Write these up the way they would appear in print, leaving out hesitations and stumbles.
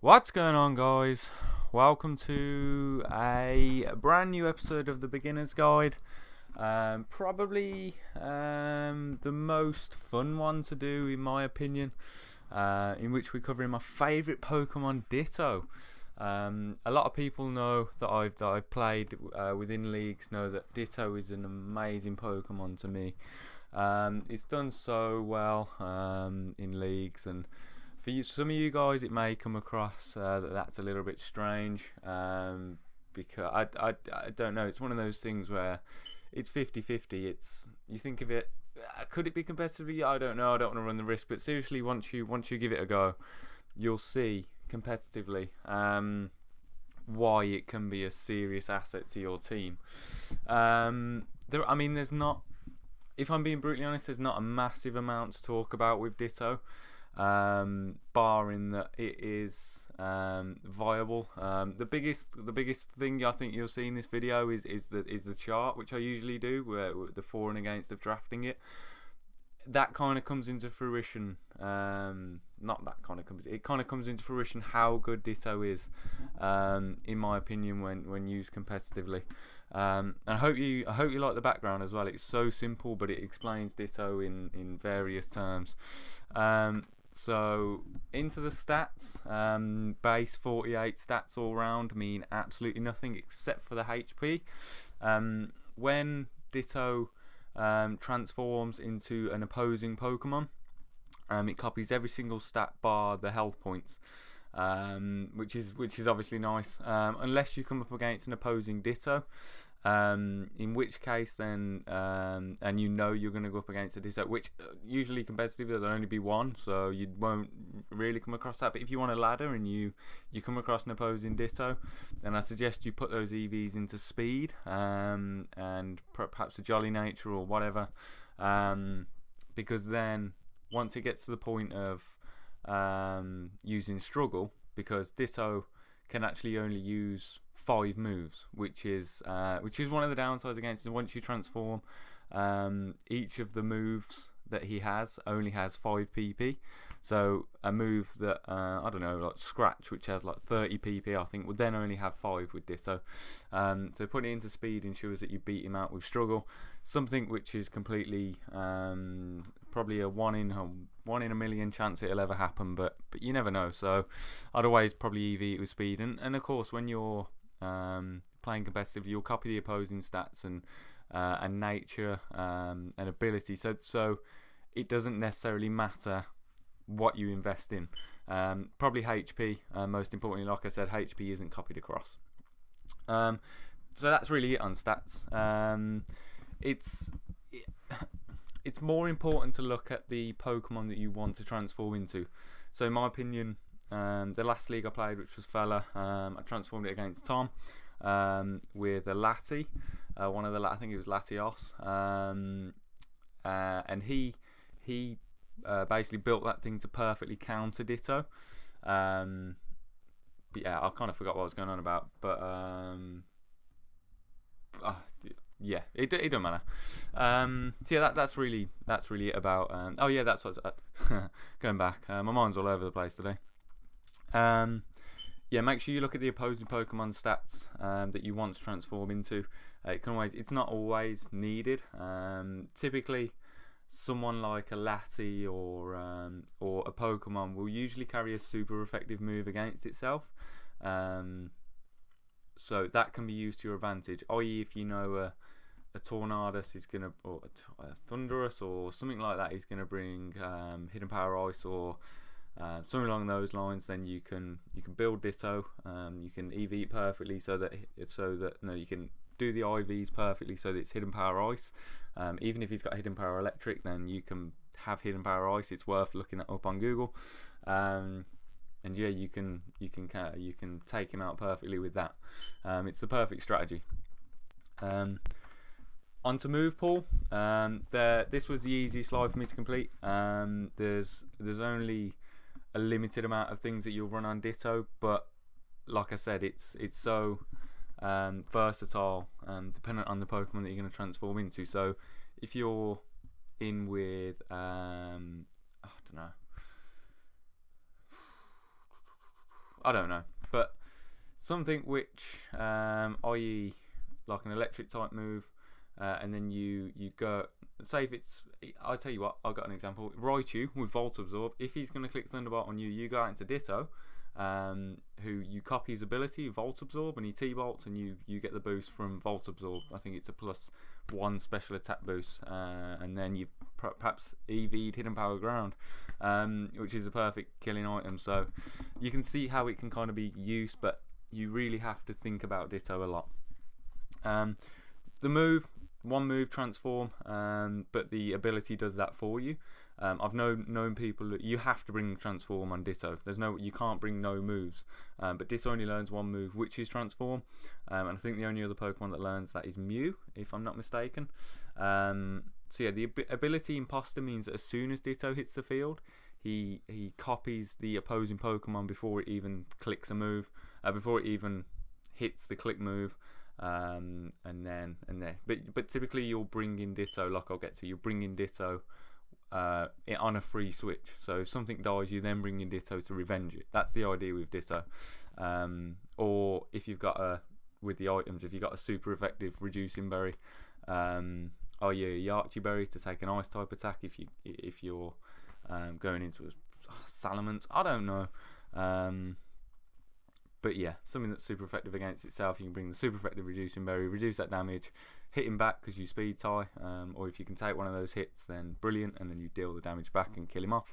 What's going on, guys? Welcome to a brand new episode of the Beginner's Guide. Probably the most fun one to do, in my opinion, in which we're covering my favourite Pokemon, Ditto. A lot of people know that I've played within leagues know that Ditto is an amazing Pokemon to me. It's done so well in leagues, and for some of you guys it may come across that's a little bit strange, because I don't know, it's one of those things where it's 50-50. You think of it, could it be competitively? I don't know, I don't want to run the risk, but seriously, once you give it a go, you'll see competitively why it can be a serious asset to your team. There's not, if I'm being brutally honest, there's not a massive amount to talk about with Ditto, barring that it is viable. The biggest thing I think you'll see in this video is the chart, which I usually do, where the for and against of drafting it. That kind of comes into fruition. It kind of comes into fruition how good Ditto is, in my opinion, when used competitively. And I hope you like the background as well. It's so simple, but it explains Ditto in various terms. So into the stats, base 48 stats all round mean absolutely nothing except for the HP. When Ditto transforms into an opposing Pokemon, it copies every single stat bar the health points, which is obviously nice, unless you come up against an opposing Ditto, in which case then and you're going to go up against a Ditto, which usually competitively there'll only be one, so you won't really come across that. But if you want a ladder and you come across an opposing Ditto, then I suggest you put those EVs into speed, and perhaps a Jolly Nature or whatever, because then once it gets to the point of using Struggle, because Ditto can actually only use 5 moves, which is one of the downsides against it. Once you transform, each of the moves that he has only has 5 PP. So a move that I don't know, like Scratch, which has like 30 PP, I think, would then only have 5 with Ditto. So putting it into speed ensures that you beat him out with Struggle, something which is completely probably a one in a million chance it'll ever happen, but you never know. So I'd always probably EV it with speed, and of course when you're playing competitively, you'll copy the opposing stats and nature and ability, so it doesn't necessarily matter what you invest in. Probably HP, most importantly. Like I said, HP isn't copied across. So that's really it on stats. It's more important to look at the Pokemon that you want to transform into. So in my opinion, the last league I played, which was Fella, I transformed it against Tom with a Lati, I think it was Latios, and he basically built that thing to perfectly counter Ditto. But yeah, I kind of forgot what I was going on about, but yeah, it doesn't matter. So yeah, that's really it about. Oh yeah, that's what's going back. My mind's all over the place today. Yeah, make sure you look at the opposing Pokemon stats that you want to transform into. It's not always needed. Typically, someone like a Lati or a Pokemon will usually carry a super effective move against itself. So that can be used to your advantage. I.e., if you know a Tornadus is gonna, or a Thunderous or something like that is gonna bring Hidden Power Ice or something along those lines, then you can build Ditto. You can EV it perfectly so that you can do the IVs perfectly so that it's Hidden Power Ice. Even if he's got Hidden Power Electric, then you can have Hidden Power Ice. It's worth looking that up on Google. And yeah, you can take him out perfectly with that. It's the perfect strategy. Onto move pool. This was the easiest slide for me to complete. There's only a limited amount of things that you'll run on Ditto, but like I said, it's so versatile, dependent on the Pokemon that you're going to transform into. So if you're in with I don't know, I don't know, but something which, i.e., like an electric type move, and then you go. Say if it's, I'll tell you what. I've got an example. Raichu with Volt Absorb. If he's going to click Thunderbolt on you, you go out into Ditto, who you copy his ability, Volt Absorb, and he T-bolts, and you get the boost from Volt Absorb. I think it's a +1 special attack boost, and then you perhaps EV'd Hidden Power Ground, which is a perfect killing item. So you can see how it can kind of be used, but you really have to think about Ditto a lot. The move, one move transform, but the ability does that for you. I've known people that you have to bring transform on Ditto. You can't bring no moves, but Ditto only learns one move, which is transform, and I think the only other Pokemon that learns that is Mew, if I'm not mistaken. So yeah, the ability Imposter means that as soon as Ditto hits the field, he copies the opposing Pokemon before it even clicks a move, before it even hits the click move. And then but typically you'll bring in Ditto, like I'll get to. You'll bring in Ditto on a free switch. So if something dies, you then bring in Ditto to revenge it. That's the idea with Ditto. Or if you've got with the items, if you've got a super effective reducing berry, Archie berry to take an ice type attack. If you're going into a Salamence, I don't know. But yeah, something that's super effective against itself. You can bring the super effective reducing berry, reduce that damage, hit him back because you speed tie, or if you can take one of those hits, then brilliant, and then you deal the damage back and kill him off.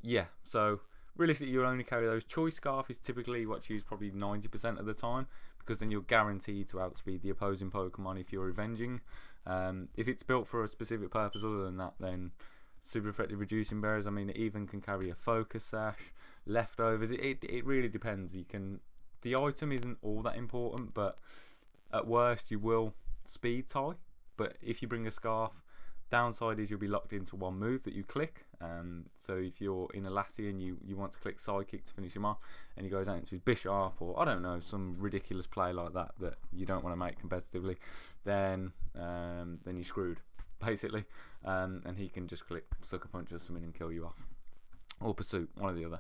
Yeah, so realistically you'll only carry those. Choice Scarf is typically what's used probably 90% of the time, because then you're guaranteed to outspeed the opposing Pokemon if you're revenging. If it's built for a specific purpose other than that, then super effective reducing berries. I mean, it even can carry a Focus Sash, leftovers. It really depends. The item isn't all that important, but at worst you will speed tie. But if you bring a Scarf, downside is you'll be locked into one move that you click. So if you're in a Lassie and you want to click Sidekick to finish him off, and he goes out into his Bishop, or I don't know, some ridiculous play like that you don't want to make competitively, then you're screwed basically, and he can just click Sucker Punch or something and kill you off, or Pursuit, one or the other.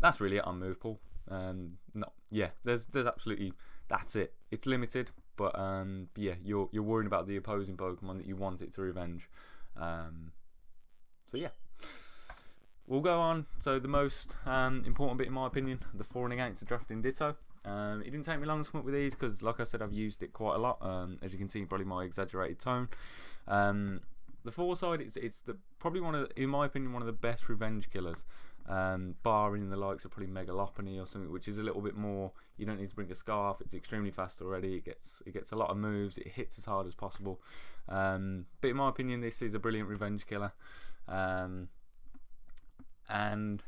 That's really it on move pool. There's absolutely, that's it. It's limited, but yeah, you're worrying about the opposing Pokemon that you want it to revenge. So yeah, we'll go on. So the most important bit, in my opinion, the for and against the drafting Ditto. It didn't take me long to come up with these because, like I said, I've used it quite a lot. As you can see, probably my exaggerated tone. The for side, it's probably in my opinion, one of the best revenge killers. Barring the likes of probably Megalopony or something, which is a little bit more. You don't need to bring a Scarf. It's extremely fast already. It gets a lot of moves. It hits as hard as possible. But in my opinion, this is a brilliant revenge killer. And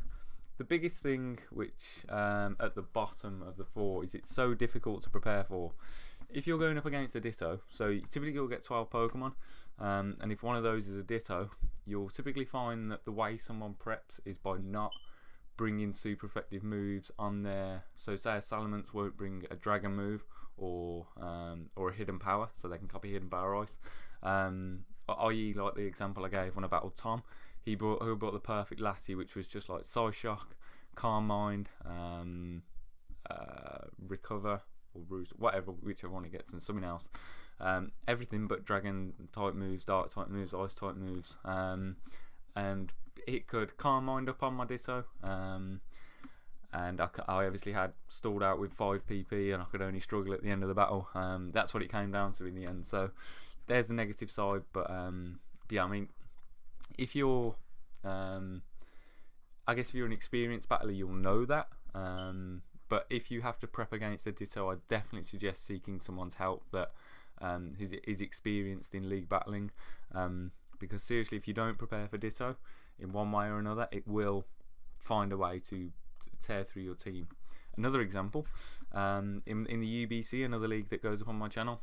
the biggest thing, which at the bottom of the for, is it's so difficult to prepare for. If you're going up against a Ditto, so you typically you'll get 12 Pokemon, and if one of those is a Ditto, you'll typically find that the way someone preps is by not bringing super effective moves on there. So say a Salamence won't bring a Dragon move or a Hidden Power, so they can copy Hidden Power Ice. I.e., like the example I gave when I battled Tom, who brought the perfect Lassie, which was just like Psyshock, Calm Mind, Recover, or Roost, whichever one he gets, and something else. Everything but Dragon type moves, Dark type moves, Ice type moves, and it could Calm Mind up on my Ditto, and I obviously had stalled out with 5 PP, and I could only struggle at the end of the battle. That's what it came down to in the end. So there's the negative side, but yeah, I mean, if you're I guess if you're an experienced battler, you'll know that. But if you have to prep against a Ditto, I definitely suggest seeking someone's help that is experienced in league battling. Because seriously, if you don't prepare for Ditto in one way or another, it will find a way to tear through your team. Another example, in the UBC, another league that goes up on my channel,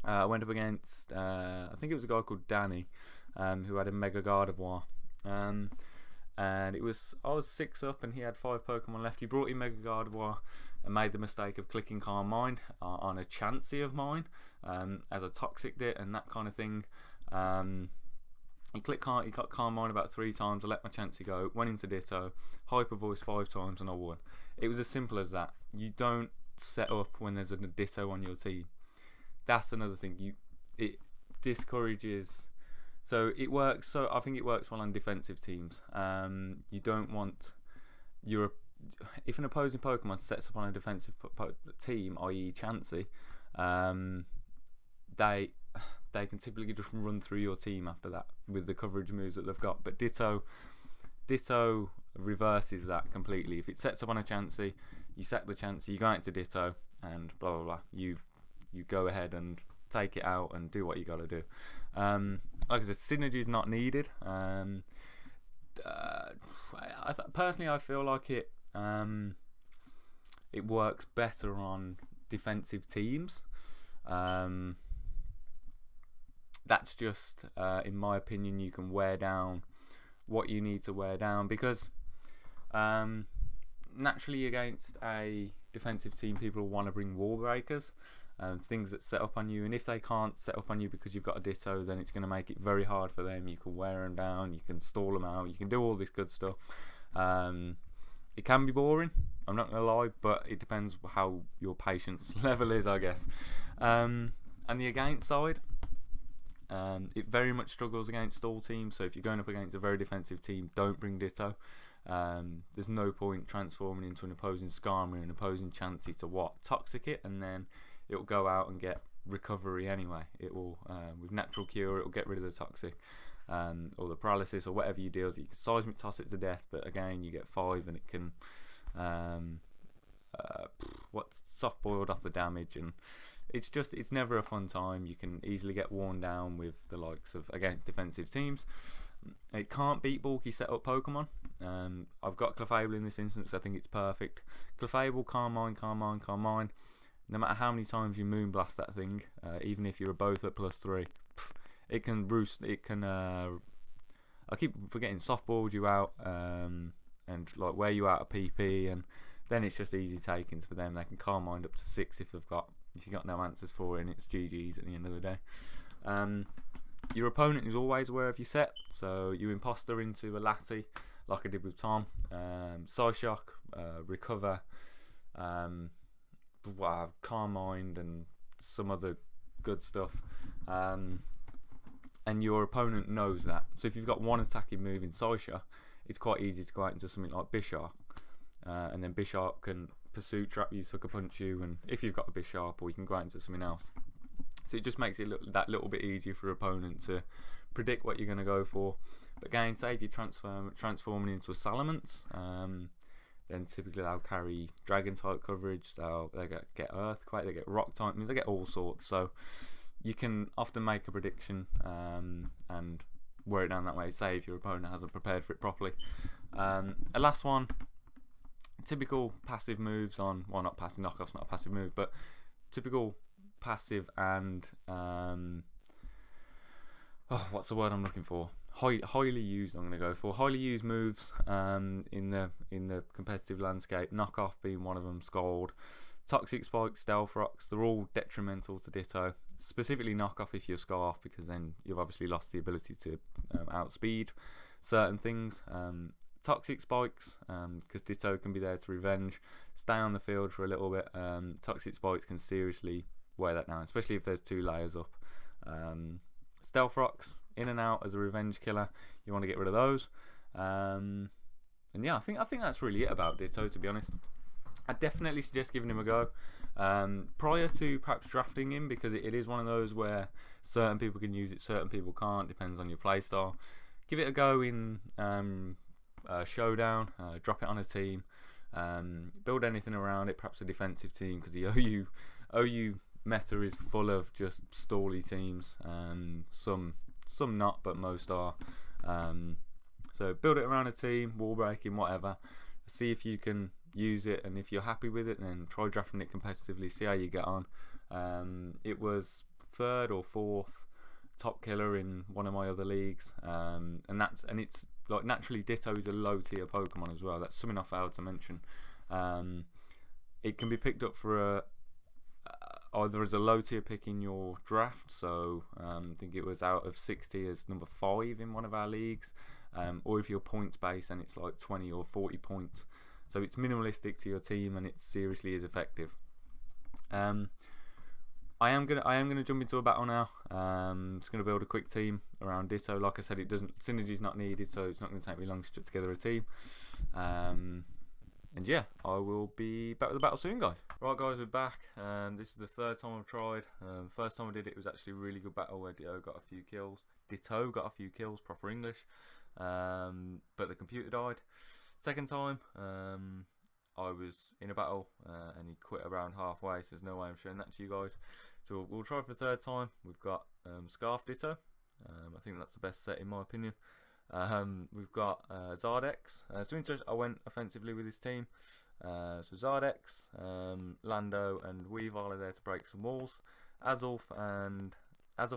I went up against, I think it was a guy called Danny, who had a Mega Gardevoir. And I was 6 up and he had 5 Pokemon left. He brought in Mega Gardevoir and made the mistake of clicking Calm Mind on a Chansey of mine, as a Toxic it and that kind of thing. He got Carmine about 3 times. I let my Chansey go. Went into Ditto. Hyper Voice 5 times and I won. It was as simple as that. You don't set up when there's a Ditto on your team. That's another thing. It discourages. So it works. So I think it works well on defensive teams. You don't want if an opposing Pokemon sets up on a defensive team, i.e. Chansey, they can typically just run through your team after that with the coverage moves that they've got. But Ditto reverses that completely. If it sets up on a Chansey, you sack the Chansey, you go into Ditto, and blah blah blah. You go ahead and take it out and do what you got to do. Like I said, synergy is not needed. Personally, I feel like it works better on defensive teams. That's just, in my opinion, you can wear down what you need to wear down, because naturally against a defensive team, people want to bring wall breakers, things that set up on you, and if they can't set up on you because you've got a Ditto, then it's going to make it very hard for them. You can wear them down, you can stall them out, you can do all this good stuff. It can be boring, I'm not going to lie, but it depends how your patience level is, I guess. And the against side, it very much struggles against stall teams. So if you're going up against a very defensive team, don't bring Ditto. There's no point transforming into an opposing Skarmory, an opposing Chansey to toxic it, and then it'll go out and get recovery anyway. It will, with natural cure, it'll get rid of the toxic, or the paralysis, or whatever you deal. So you can seismic toss it to death, but again you get 5 and it can soft boiled off the damage, and it's never a fun time. You can easily get worn down with the likes of against defensive teams. It can't beat bulky setup Pokemon. I've got Clefable in this instance. I think it's perfect. Clefable, Carmine. No matter how many times you Moonblast that thing, even if you're both at +3, it can roost. It can. I keep forgetting, softballed you out, and like wear you out of PP, and then it's just easy takings for them. They can Carmine up to 6 if you've got no answers for it, and it's GG's at the end of the day. Your opponent is always aware of your set, so you imposter into a Lati, like I did with Tom. Psyshock, Recover, Carmine, and some other good stuff. And your opponent knows that. So if you've got one attacking move in Psyshock, it's quite easy to go out into something like Bisharp, and then Bisharp can Pursuit Trap you, Sucker Punch you, and if you've got a Bisharp, or you can go out into something else. So it just makes it look that little bit easier for your opponent to predict what you're going to go for. But again, say if you're transforming into a Salamence, then typically they'll carry Dragon type coverage, they get Earthquake, they get Rock type moves, they get all sorts. So you can often make a prediction and wear it down that way, say if your opponent hasn't prepared for it properly. A last one, typical passive moves on, well, not passive, knockoff's not a passive move, but typical passive and what's the word I'm looking for? Highly used. I'm going to go for highly used moves in the competitive landscape. Knockoff being one of them. Scald, Toxic Spike, Stealth Rocks. They're all detrimental to Ditto. Specifically Knockoff if you're Scarf, because then you've obviously lost the ability to outspeed certain things. Toxic Spikes, because Ditto can be there to revenge. Stay on the field for a little bit. Toxic Spikes can seriously wear that down, especially if there's 2 layers up. Stealth Rocks, in and out as a revenge killer. You want to get rid of those. And yeah, I think that's really it about Ditto, to be honest. I definitely suggest giving him a go prior to perhaps drafting him, because it is one of those where certain people can use it, certain people can't. Depends on your playstyle. Give it a go in Showdown. Drop it on a team. Build anything around it, perhaps a defensive team, because the OU meta is full of just stally teams. Some not, but most are. So build it around a team, wall breaking, whatever. See if you can use it, and if you're happy with it, then try drafting it competitively. See how you get on. It was 3rd or 4th top killer in one of my other leagues, and it's like naturally Ditto is a low tier Pokemon as well. That's something I failed to mention. It can be picked up for either as a low tier pick in your draft, so I think it was out of 60 as number 5 in one of our leagues, or if you're points based and it's like 20 or 40 points. So it's minimalistic to your team and it seriously is effective. I am gonna jump into a battle now. Just gonna build a quick team around Ditto. Like I said, synergy's not needed, so it's not gonna take me long to put together a team. And yeah, I will be back with the battle soon, guys. Right, guys, we're back. This is the third time I've tried. First time I did it was actually a really good battle where Ditto got a few kills. Proper English. But the computer died. Second time, I was in a battle and he quit around halfway, so there's no way I'm showing that to you guys. So we'll try for the third time. We've got Scarf Ditto. I think that's the best set in my opinion. We've got Zardex. So I went offensively with his team. So Zardex, Lando and Weavile are there to break some walls. Azulf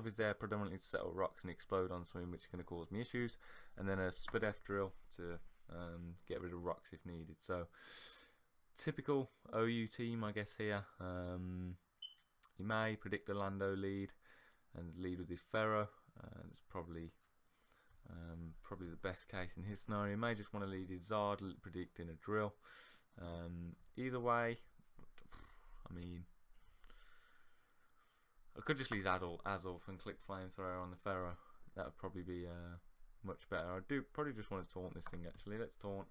is there predominantly to settle rocks and explode on something, which is going to cause me issues. And then a Spadef drill to get rid of rocks if needed. So typical OU team, I guess here. He may predict a Lando lead and lead with his Pharaoh. It's probably the best case in his scenario. He may just want to lead his Zard, predicting a drill. Either way, I mean, I could just leave Azulf and click Flamethrower on the Pharaoh. That would probably be much better. I do probably just want to taunt this thing actually. Let's taunt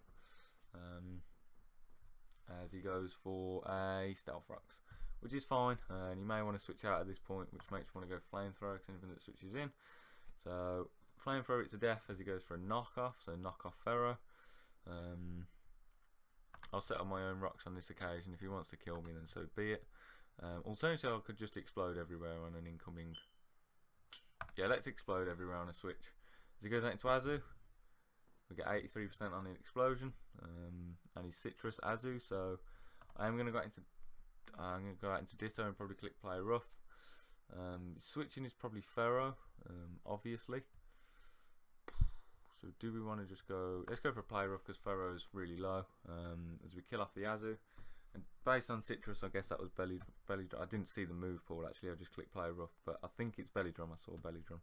as he goes for a Stealth Rocks, which is fine. And you may want to switch out at this point, which makes you want to go Flamethrower because anything that switches in. So Flamethrower, it's a death as he goes for a knockoff, so knockoff Pharaoh. I'll set up my own rocks on this occasion. If he wants to kill me, then so be it. Alternatively, I could just explode everywhere on an incoming. Yeah, let's explode everywhere on a switch. As he goes out into Azu, we get 83% on the explosion, and he's Citrus Azu. So I'm gonna go out into Ditto and probably click Play Rough. Switching is probably Pharaoh, obviously. So do we want to just go? Let's go for Play Rough because Pharaoh is really low. As we kill off the Azu, and based on Citrus, I guess that was belly drum. I didn't see the move pool actually. I just clicked Play Rough, but I think it's belly drum. I saw belly drum.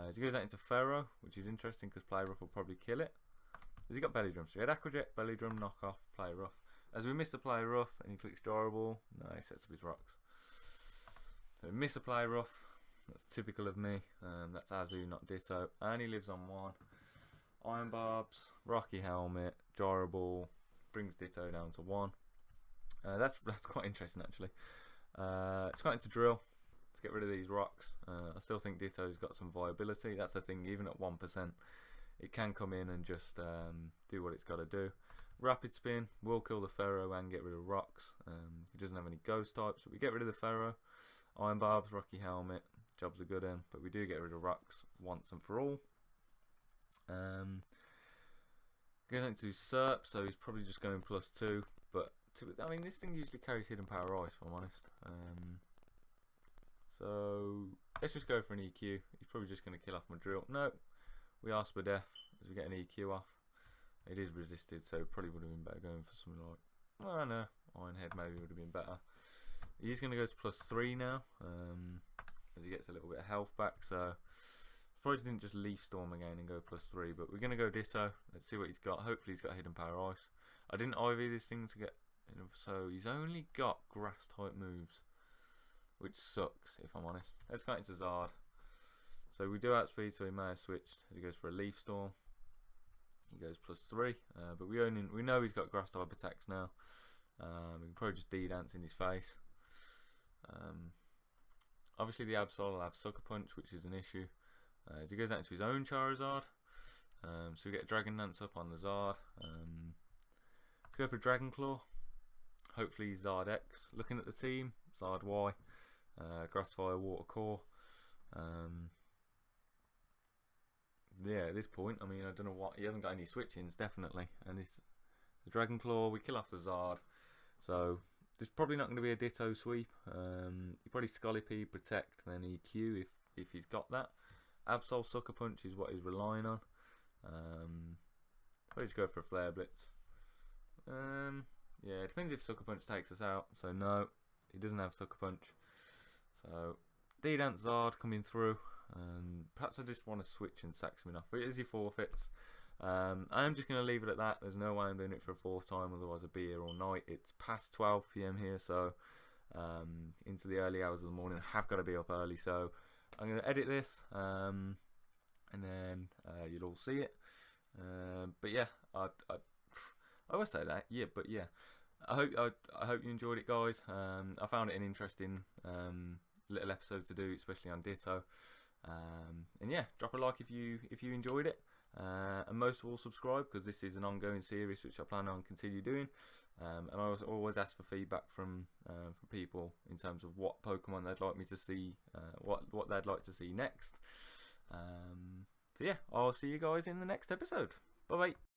As he goes out into Pharaoh, which is interesting because Play Rough will probably kill it. Has he got belly drum? So he had Aquajet, belly drum, knockoff, Play Rough. As we miss the Play Rough and he clicks Durable, no, he sets up his rocks. So miss a Play Rough. That's typical of me. That's Azu, not Ditto, and he lives on 1. Iron Barbs, Rocky Helmet, Durable, brings Ditto down to 1. That's quite interesting actually. Let's go into Drill. Let's get rid of these rocks. I still think Ditto's got some viability. That's the thing, even at 1%, it can come in and just do what it's got to do. Rapid Spin will kill the Pharaoh and get rid of rocks. He doesn't have any ghost types, but we get rid of the Pharaoh. Iron Barbs, Rocky Helmet, job's a good one, but we do get rid of rocks once and for all. Goes into Serp, so he's probably just going +2, but I mean, this thing usually carries Hidden Power Ice, if I'm honest. So let's just go for an EQ. He's probably just going to kill off my drill. No, we ask for death as we get an EQ off. It is resisted, so probably would have been better going for something like, well, no, Iron Head maybe would have been better. He's going to go to +3 now, as he gets a little bit of health back. So probably didn't just Leaf Storm again and go +3, but we're going to go Ditto. Let's see what he's got. Hopefully he's got Hidden Power Ice. I didn't IV this thing to get, so he's only got grass type moves, which sucks if I'm honest. Let's go into Zard. So we do outspeed, so he may have switched as he goes for a Leaf Storm. He goes +3, but we know he's got grass type attacks now. We can probably just D-dance in his face. Obviously the Absol will have Sucker Punch, which is an issue. As he goes out into his own Charizard, so we get Dragon Dance up on the Zard. Let's go for Dragon Claw. Hopefully Zard X. Looking at the team, Zard Y, Grassfire, Water Core. Yeah, at this point, I mean, I don't know what, he hasn't got any switch-ins, definitely. And the Dragon Claw, we kill off the Zard. So there's probably not going to be a Ditto sweep. You probably Scolipede, Protect, then EQ if he's got that. Absol Sucker Punch is what he's relying on. Probably just go for a Flare Blitz. Yeah, it depends if Sucker Punch takes us out. So no, he doesn't have Sucker Punch. So D-Zard coming through. Perhaps I just want to switch and sack something off. But it is your forfeits. I'm just going to leave it at that. There's no way I'm doing it for a fourth time, otherwise I'd be here all night. It's past 12 PM here, so into the early hours of the morning. I have got to be up early, so I'm going to edit this, and then you'll all see it. But yeah, I always say that. Yeah, but yeah, I hope you enjoyed it, guys. I found it an interesting little episode to do, especially on Ditto. And yeah, drop a like if you enjoyed it. And most of all, subscribe, because this is an ongoing series which I plan on continue doing. And I always ask for feedback from people in terms of what Pokemon they'd like me to see, what they'd like to see next. So yeah, I'll see you guys in the next episode. Bye bye.